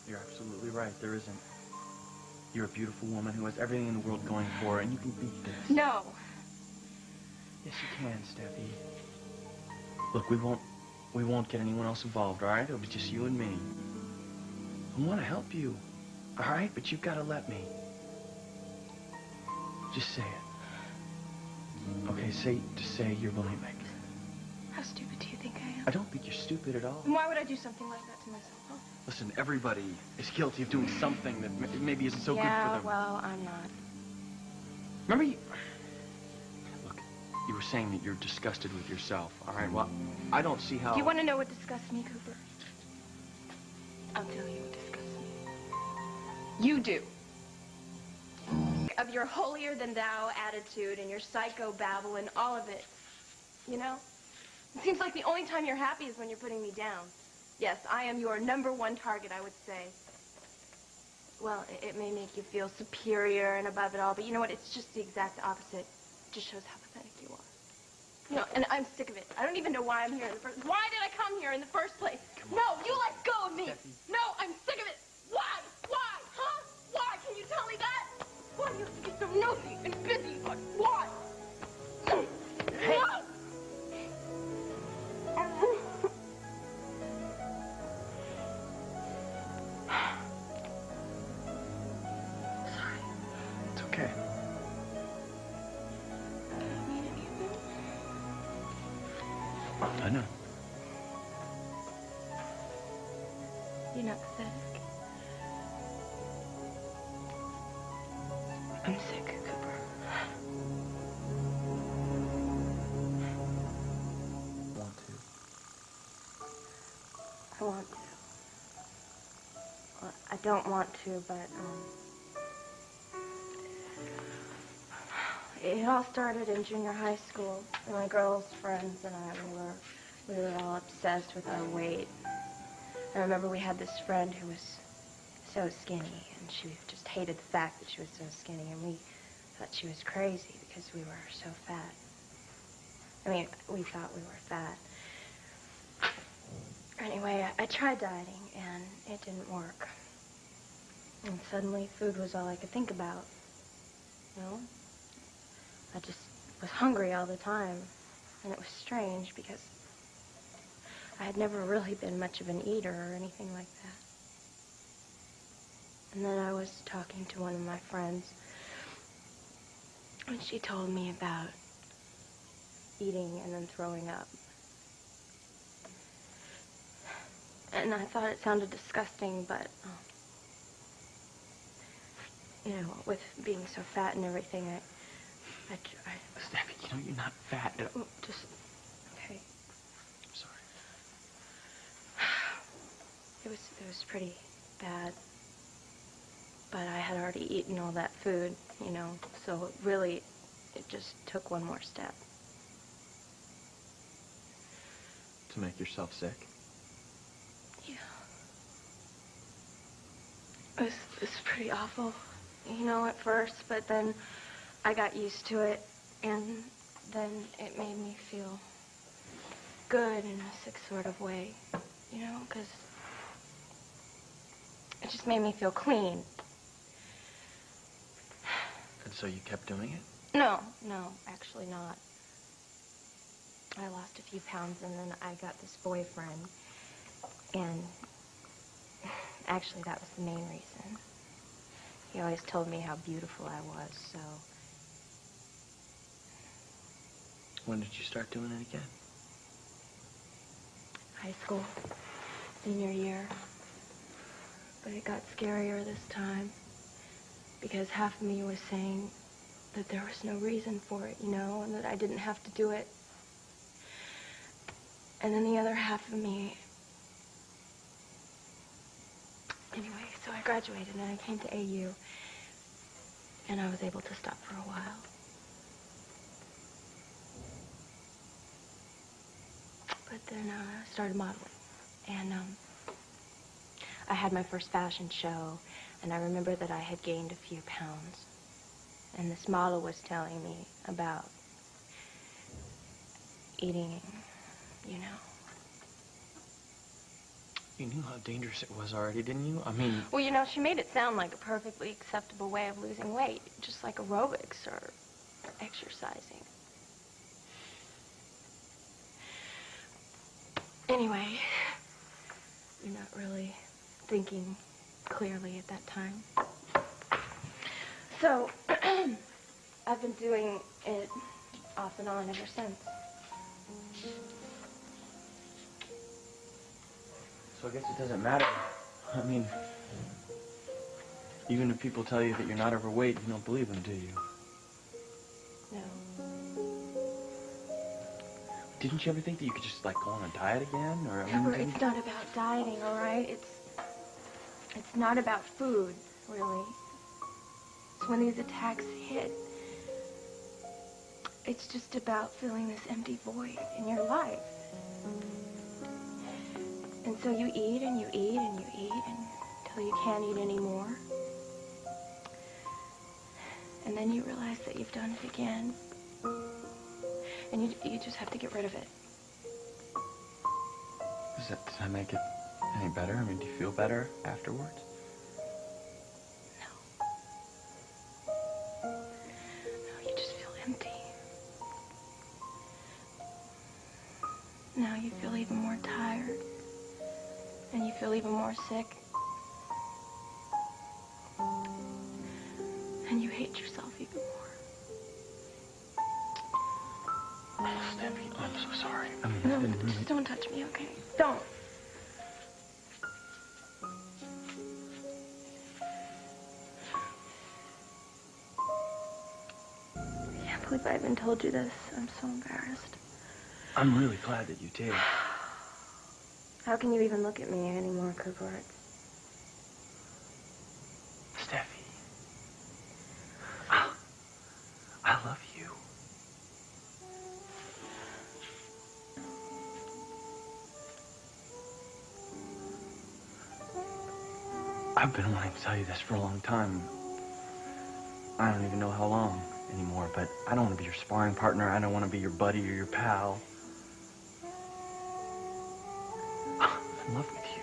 You're absolutely right. There isn't. You're a beautiful woman who has everything in the world going for her, and you can beat this. No. Yes, you can, Steffi. Look, we won't get anyone else involved, all right? It'll be just you and me. I want to help you, all right? But you've got to let me. Just say it. Okay, just say you're bulimic. How stupid do you think I am? I don't think you're stupid at all. Then why would I do something like that to myself, huh? Listen, everybody is guilty of doing something that maybe isn't so good for them. Yeah, well, I'm not. Remember Look, you were saying that you're disgusted with yourself, all right? Well, I don't see how... Do you want to know what disgusts me, Cooper? I'll tell you what disgusts me. You do. Of your holier-than-thou attitude and your psycho-babble and all of it. You know? It seems like the only time you're happy is when you're putting me down. Yes, I am your #1 target, I would say. Well, it may make you feel superior and above it all, but you know what? It's just the exact opposite. It just shows how pathetic you are. You know, and I'm sick of it. I don't even know why I'm here in the first... Why did I come here in the first place? No, you let go of me. Steffi. No, I'm sick of it. Why? Why? Huh? Why? Can you tell me that? Why do you have to be so nosy and busy? Why? Hey. Why? Sorry. It's okay. I know. You're not pathetic. I'm sick, Cooper. Want to? I want to. Well, I don't want to, but, it all started in junior high school. My girls' friends and I, we were all obsessed with our weight. I remember we had this friend who was so skinny, and she just hated the fact that she was so skinny, and we thought she was crazy because we were so fat. I mean, we thought we were fat. Anyway, I tried dieting, and it didn't work. And suddenly, food was all I could think about. You know? I just was hungry all the time, and it was strange because I had never really been much of an eater or anything like that. And then I was talking to one of my friends, and she told me about eating and then throwing up. And I thought it sounded disgusting, but, you know, with being so fat and everything, I Steffi, you know you're not fat at all. just, okay. I'm sorry. It was pretty bad. But I had already eaten all that food, you know, so really, it just took one more step. To make yourself sick? Yeah. It was pretty awful, you know, at first, but then I got used to it, and then it made me feel good in a sick sort of way, you know, because it just made me feel clean. And so you kept doing it? No, actually not. I lost a few pounds, and then I got this boyfriend, and actually that was the main reason. He always told me how beautiful I was, so... When did you start doing it again? High school, senior year. But it got scarier this time, because half of me was saying that there was no reason for it, you know, and that I didn't have to do it. And then the other half of me... Anyway, so I graduated and I came to AU, and I was able to stop for a while. But then I started modeling, and I had my first fashion show, and I remember that I had gained a few pounds. And this model was telling me about eating, you know. You knew how dangerous it was already, didn't you? I mean... Well, you know, she made it sound like a perfectly acceptable way of losing weight, just like aerobics or exercising. Anyway, you're not really thinking clearly at that time. So, I've been doing it off and on ever since. So I guess it doesn't matter. I mean, even if people tell you that you're not overweight, you don't believe them, do you? No. Didn't you ever think that you could just, like, go on a diet again? Or, Cooper, it's not about dieting, all right? It's not about food, really. It's when these attacks hit. It's just about filling this empty void in your life. And so you eat and you eat and you eat until you can't eat anymore. And then you realize that you've done it again. And you just have to get rid of it. Does that make it any better? I mean, do you feel better afterwards? No, you just feel empty. Now you feel even more tired. And you feel even more sick. And you hate yourself even more. Oh, Steffi, I'm so sorry. I mean, No, I didn't really... just don't touch me, okay? Don't. I can't believe I even told you this. I'm so embarrassed. I'm really glad that you did. How can you even look at me anymore, Cooper? Steffi. I love you. I've been wanting to tell you this for a long time. I don't even know how long anymore, but I don't want to be your sparring partner. I don't want to be your buddy or your pal. I'm in love with you.